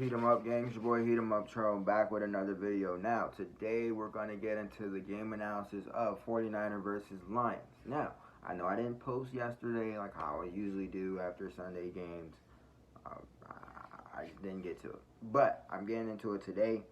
Heat 'em Up gang? It's your boy Heat 'em Up Charles back with another video. Now, today we're going to get into the game analysis of 49er versus Lions. Now, I know I didn't post yesterday like how I usually do after Sunday games. I didn't get to it. But I'm getting into it today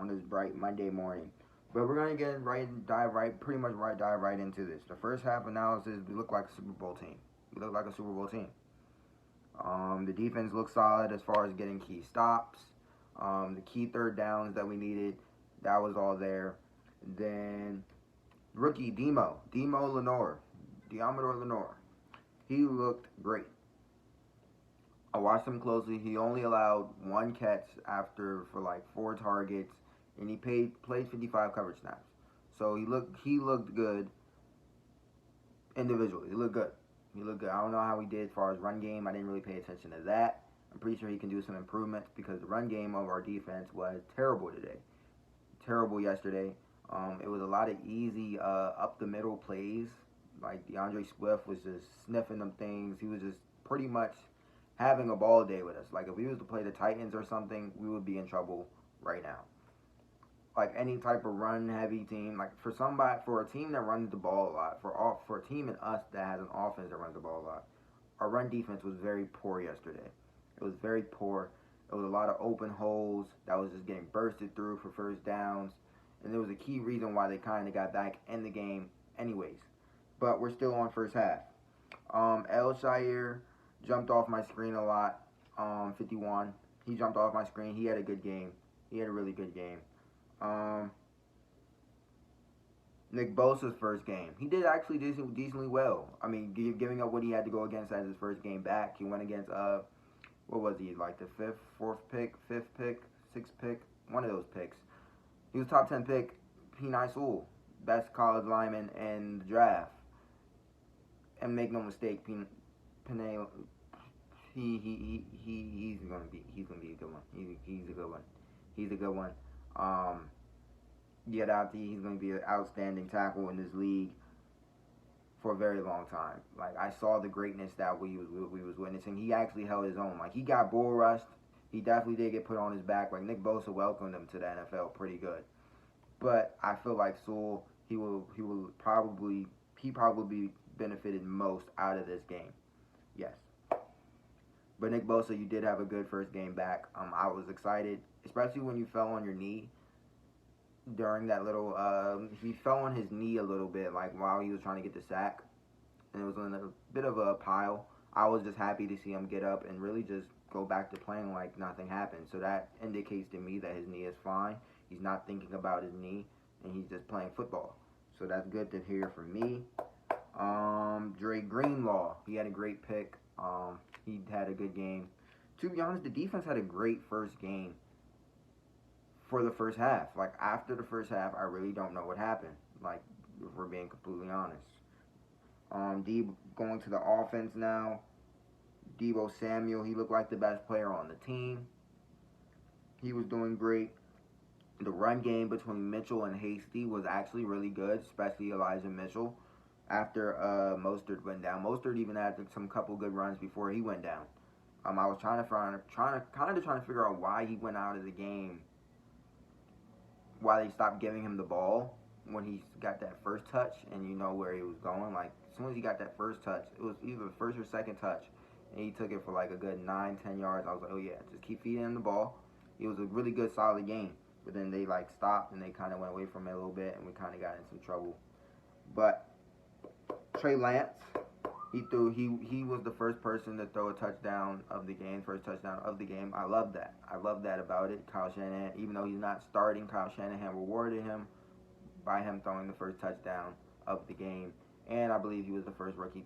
on this bright Monday morning. But we're going to dive right into this. The first half analysis, we look like a Super Bowl team. The defense looked solid as far as getting key stops. The key third downs that we needed, that was all there. Then rookie Deommodore Lenoir, he looked great. I watched him closely. He only allowed one catch for like 4 targets, and he played 55 coverage snaps. So he looked good individually. He looked good. I don't know how he did as far as run game. I didn't really pay attention to that. I'm pretty sure he can do some improvements because the run game of our defense was terrible today. Terrible yesterday. It was a lot of easy up the middle plays. Like DeAndre Swift was just sniffing them things. He was just pretty much having a ball day with us. Like if we was to play the Titans or something, we would be in trouble right now. Like any type of run-heavy team, like for a team that runs the ball a lot, for a team and us that has an offense that runs the ball a lot, our run defense was very poor yesterday. It was very poor. There was a lot of open holes that was just getting bursted through for first downs, and there was a key reason why they kind of got back in the game anyways. But we're still on first half. El-Shaair jumped off my screen a lot. 51. He jumped off my screen. He had a good game. He had a really good game. Nick Bosa's first game, he did actually decently well. I mean, giving up what he had to go against as his first game back. He went against what was he, like the fifth pick, sixth pick, one of those picks. He was top 10 pick. Penei Sewell, best college lineman in the draft. And make no mistake, Penei, he's gonna be a good one. He's a good one. He's a good one. He's going to be an outstanding tackle in this league for a very long time. Like I saw the greatness that we was witnessing. He actually held his own. Like he got bull rushed. He definitely did get put on his back. Like Nick Bosa welcomed him to the NFL pretty good. But I feel like Sewell, he probably benefited most out of this game. Yes. But Nick Bosa, you did have a good first game back. I was excited, especially when you fell on your knee during that little, he fell on his knee a little bit, like while he was trying to get the sack, and it was in a bit of a pile. I was just happy to see him get up and really just go back to playing like nothing happened. So that indicates to me that his knee is fine. He's not thinking about his knee, and he's just playing football. So that's good to hear from me. Dre Greenlaw, he had a great pick. He had a good game. To be honest, the defense had a great first game for the first half. Like after the first half, I really don't know what happened. Like if we're being completely honest. Going to the offense now. Deebo Samuel, he looked like the best player on the team. He was doing great. The run game between Mitchell and Hasty was actually really good, especially Elijah Mitchell. After Mostert went down, Mostert even had some couple good runs before he went down. I was trying to figure out why he went out of the game. Why they stopped giving him the ball when he got that first touch, and you know where he was going. Like as soon as he got that first touch, it was either the first or second touch, and he took it for like a good 9-10 yards. I was like, oh yeah, just keep feeding him the ball. It was a really good, solid game. But then they like stopped and they kind of went away from it a little bit, and we kind of got in some trouble. But Trey Lance, he was the first person to throw a touchdown of the game, first touchdown of the game. I love that. I love that about it. Kyle Shanahan, even though he's not starting, Kyle Shanahan rewarded him by him throwing the first touchdown of the game. And I believe he was the first rookie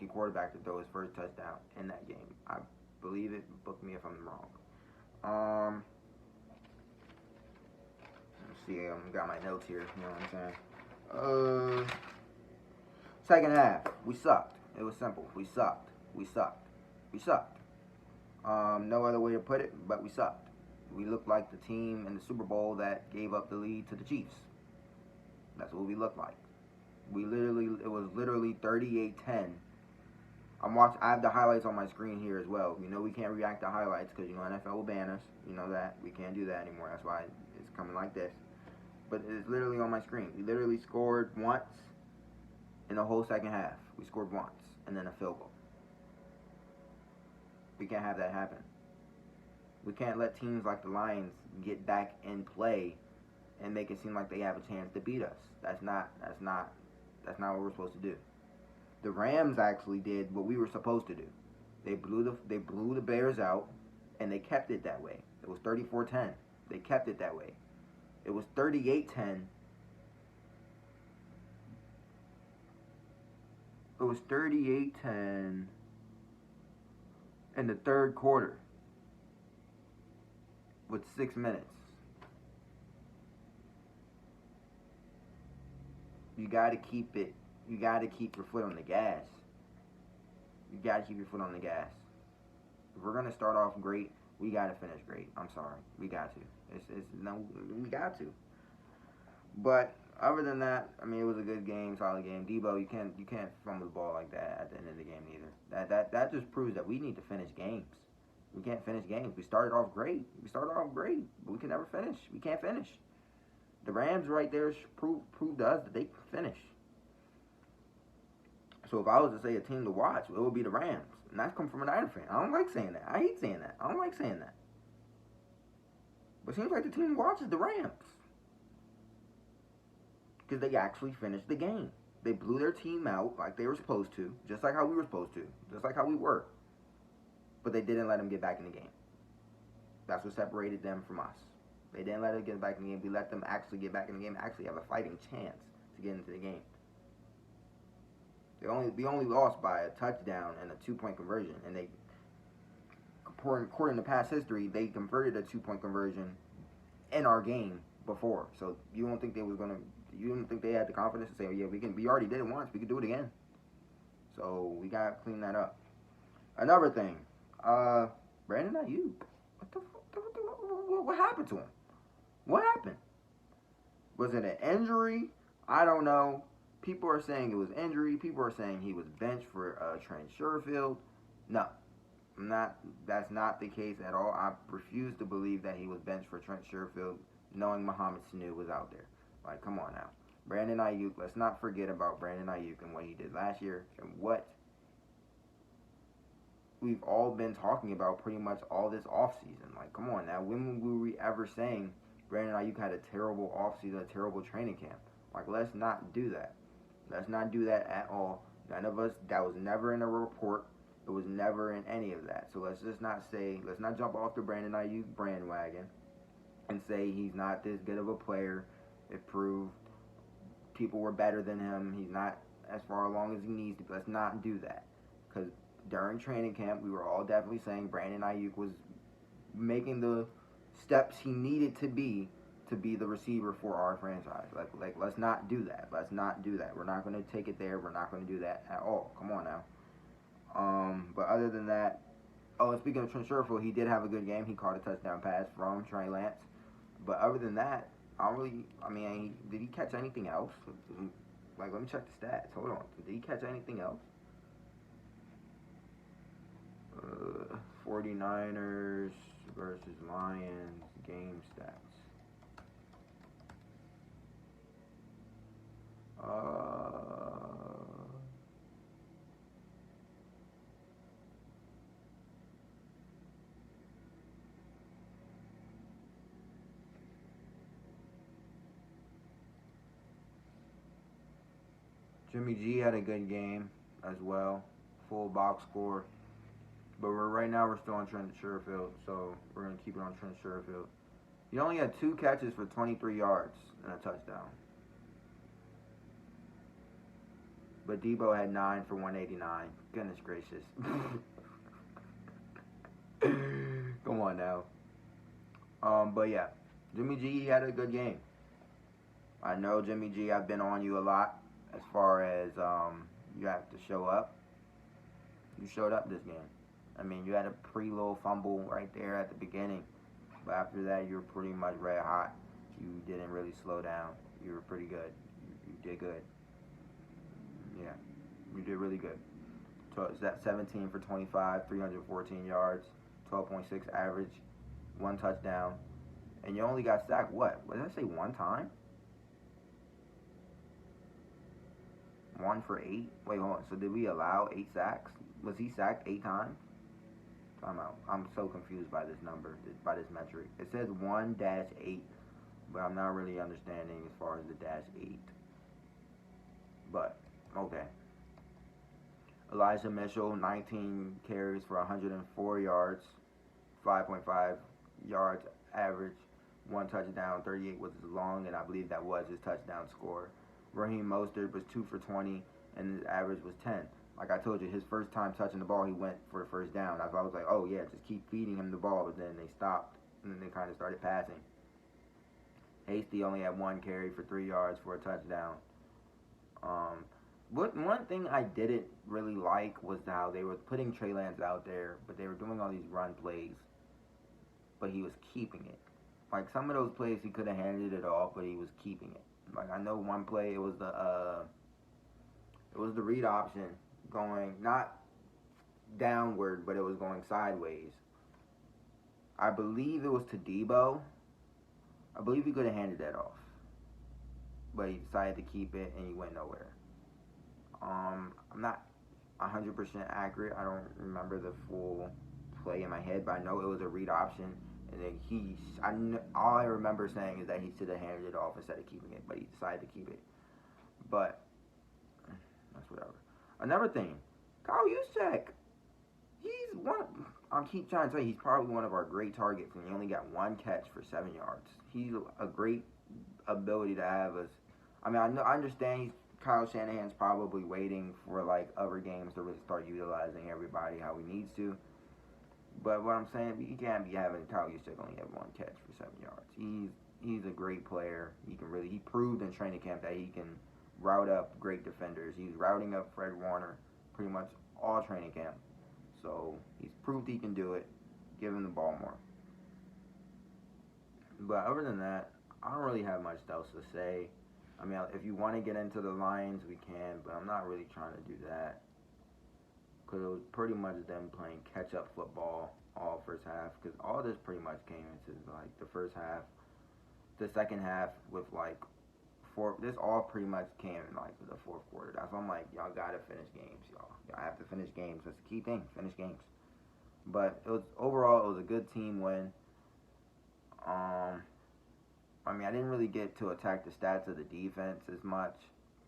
quarterback to throw his first touchdown in that game. I believe it. Book me if I'm wrong. Let's see. I got my notes here. You know what I'm saying? Second half, we sucked. It was simple. We sucked. No other way to put it, but we sucked. We looked like the team in the Super Bowl that gave up the lead to the Chiefs. That's what we looked like. It was literally 38-10. I have the highlights on my screen here as well. You know we can't react to highlights because you know NFL will ban us. You know that we can't do that anymore. That's why it's coming like this. But it's literally on my screen. We literally scored once in the whole second half. We scored once and then a field goal. We can't have that happen. We can't let teams like the Lions get back in play and make it seem like they have a chance to beat us. That's not what we're supposed to do. The Rams actually did what we were supposed to do. They blew the Bears out, and they kept it that way. It was 34-10. They kept it that way. It was 38-10. It was 38-10 in the third quarter with 6 minutes. You got to keep it. You got to keep your foot on the gas. You got to keep your foot on the gas. If we're gonna start off great, we got to finish great. I'm sorry, we got to. We got to. But other than that, I mean, it was a good game, solid game. Debo, you can't fumble the ball like that at the end of the game either. That just proves that we need to finish games. We can't finish games. We started off great, but we can never finish. We can't finish. The Rams right there proved to us that they can finish. So if I was to say a team to watch, it would be the Rams. And that's come from a Niner fan. I don't like saying that. I hate saying that. I don't like saying that. But it seems like the team to watch is the Rams. Because they actually finished the game. They blew their team out like they were supposed to. Just like how we were supposed to. Just like how we were. But they didn't let them get back in the game. That's what separated them from us. They didn't let them get back in the game. We let them actually get back in the game, actually have a fighting chance to get into the game. We only lost by a touchdown and a 2-point conversion, and they, according to past history, they converted a 2-point conversion in our game before. So you don't think they had the confidence to say, oh yeah, we already did it once, we could do it again. So we gotta clean that up. Another thing, Brandon Ayuk, what happened to him? What happened? Was it an injury? I don't know. People are saying it was injury. People are saying he was benched for Trent Sherfield. No, that's not the case at all. I refuse to believe that he was benched for Trent Sherfield, knowing Mohamed Sanu was out there. Like, come on now. Brandon Ayuk, let's not forget about Brandon Ayuk and what he did last year and what we've all been talking about pretty much all this offseason. Like, come on now. When were we ever saying Brandon Ayuk had a terrible offseason, a terrible training camp? Like, let's not do that. Let's not do that at all. None of us, that was never in a report. It was never in any of that. So let's not jump off the Brandon Ayuk bandwagon and say he's not this good of a player. It proved people were better than him. He's not as far along as he needs to be. Let's not do that. Because during training camp, we were all definitely saying Brandon Ayuk was making the steps he needed to be the receiver for our franchise. Like let's not do that. Let's not do that. We're not going to take it there. We're not going to do that at all. Come on now. But other than that, and speaking of Trent Sherfield, he did have a good game. He caught a touchdown pass from Trey Lance. But other than that, did he catch anything else? Like, let me check the stats. Hold on. Did he catch anything else? 49ers versus Lions game stats. Jimmy G had a good game as well, full box score. But right now we're still on Trent Sherfield, so we're gonna keep it on Trent Sherfield. He only had 2 catches for 23 yards and a touchdown. But Debo had 9 for 189. Goodness gracious. Come on now. But yeah, Jimmy G had a good game. I know Jimmy G, I've been on you a lot as far as you have to show up. You showed up this game. I mean, you had a little fumble right there at the beginning. But after that, you were pretty much red hot. You didn't really slow down. You were pretty good. You did good. Yeah, you did really good. 17 for 25, 314 yards, 12.6 average, 1 touchdown. And you only got sacked, what? Did I say 1 time? 1 for 8? Wait, hold on. So did we allow 8 sacks? Was he sacked 8 times? Time out. I'm so confused by this number, by this metric. It says 1-8, but I'm not really understanding as far as the -8. But, okay. Elijah Mitchell, 19 carries for 104 yards, 5.5 yards average, 1 touchdown, 38 was his long, and I believe that was his touchdown score. Raheem Mostert was 2 for 20, and his average was 10. Like I told you, his first time touching the ball, he went for the first down. I was like, oh yeah, just keep feeding him the ball, but then they stopped, and then they kind of started passing. Hasty only had 1 carry for 3 yards for a touchdown. One thing I didn't really like was how they were putting Trey Lance out there, but they were doing all these run plays, but he was keeping it. Like some of those plays, he could have handed it off, but he was keeping it. Like I know one play, it was the read option going not downward, but it was going sideways. I believe it was to Debo. I believe he could have handed that off, but he decided to keep it, and he went nowhere. I'm not 100% accurate. I don't remember the full play in my head, but I know it was a read option, and then all I remember saying is that he should have handed it off instead of keeping it, but he decided to keep it. But that's whatever. Another thing, Kyle Juszczyk. He's I keep trying to say he's probably one of our great targets, and he only got 1 catch for 7 yards. He's a great ability to have us. I mean, I understand Kyle Shanahan's probably waiting for like other games to really start utilizing everybody how he needs to. But what I'm saying, you can't be having Kyle Juszczyk only have 1 catch for 7 yards. He's a great player. He proved in training camp that he can route up great defenders. He's routing up Fred Warner pretty much all training camp. So he's proved he can do it. Give him the ball more. But other than that, I don't really have much else to say. I mean, if you want to get into the Lions, we can, but I'm not really trying to do that. Because it was pretty much them playing catch-up football all first half. Because all this pretty much came into, like, the first half. The second half with, like, this all pretty much came in, like, the fourth quarter. That's why I'm like, y'all got to finish games, y'all. Y'all have to finish games. That's the key thing, finish games. But overall, it was a good team win. I mean, I didn't really get to attack the stats of the defense as much.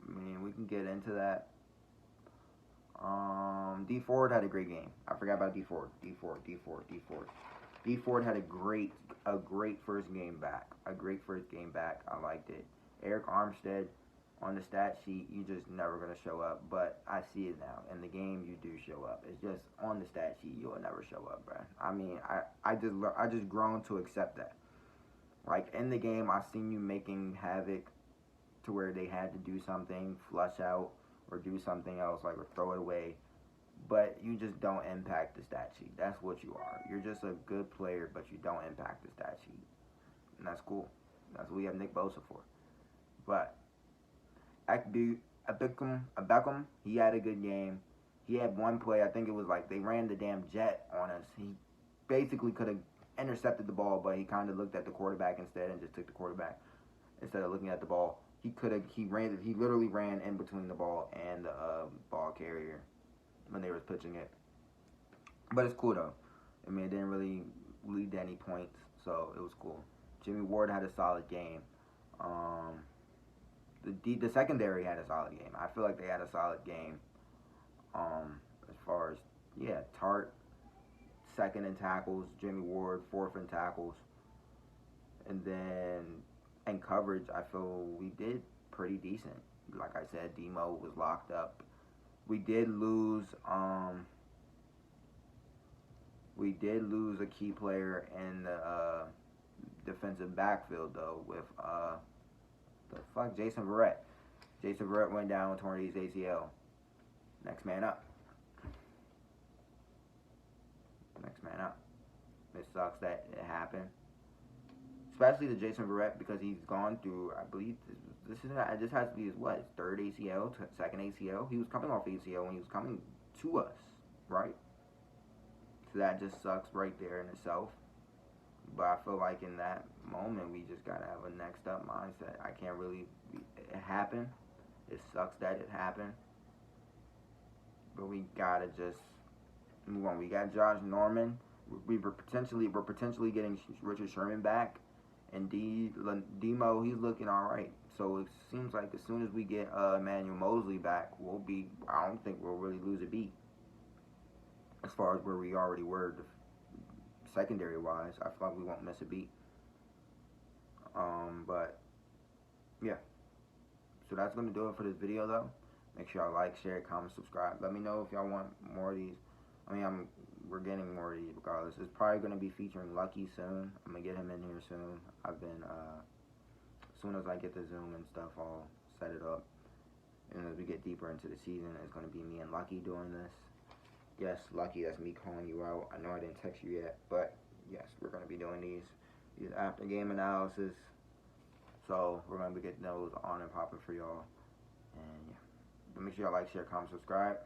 I mean, we can get into that. D Ford had a great game. I forgot about D Ford. D Ford had a great first game back. I liked it. Eric Armstead on the stat sheet, you just never gonna show up. But I see it now. In the game, you do show up. It's just on the stat sheet, you'll never show up, bruh. I mean, I just grown to accept that. Like, in the game, I've seen you making havoc to where they had to do something, flush out, or do something else, like, or throw it away. But you just don't impact the stat sheet. That's what you are. You're just a good player, but you don't impact the stat sheet. And that's cool. That's what we have Nick Bosa for. But Beckham, he had a good game. He had one play, I think it was like they ran the damn jet on us. He basically could have intercepted the ball, but he kind of looked at the quarterback instead and just took the quarterback instead of looking at the ball. He literally ran in between the ball and the ball carrier when they were pitching it. But it's cool though. I mean, it didn't really lead to any points, so it was cool. Jimmy Ward had a solid game. The secondary had a solid game. I feel like they had a solid game. As far as Tart second in tackles, Jimmy Ward fourth in tackles, and then in coverage, I feel we did pretty decent. Like I said, Demo was locked up. We did lose a key player in the defensive backfield though with Jason Verrett. Jason Verrett went down with torn his ACL. Next man up. It sucks that it happened. especially to Jason Verrett, because he's gone through, I believe, this has to be his, what, his third ACL, second ACL. He was coming off ACL when he was coming to us, right? So that just sucks right there in itself. But I feel like in that moment, we just gotta have a next up mindset. I can't really, it happened. It sucks that it happened. But we gotta just move on. We got Josh Norman. We're potentially getting Richard Sherman back, and Demo, he's looking all right. So it seems like as soon as we get Emmanuel Mosley back, we'll be. I don't think we'll really lose a beat as far as where we already were, secondary wise. I feel like we won't miss a beat. But yeah. So that's gonna do it for this video, though. Make sure y'all like, share, comment, subscribe. Let me know if y'all want more of these. I mean, we're getting more of these regardless. It's probably going to be featuring Lucky soon. I'm going to get him in here soon. I've been, as soon as I get the Zoom and stuff, I'll set it up. And as we get deeper into the season, it's going to be me and Lucky doing this. Yes, Lucky, that's me calling you out. I know I didn't text you yet, but yes, we're going to be doing these after game analysis. So we're going to be getting those on and popping for y'all. And yeah. But make sure y'all like, share, comment, subscribe.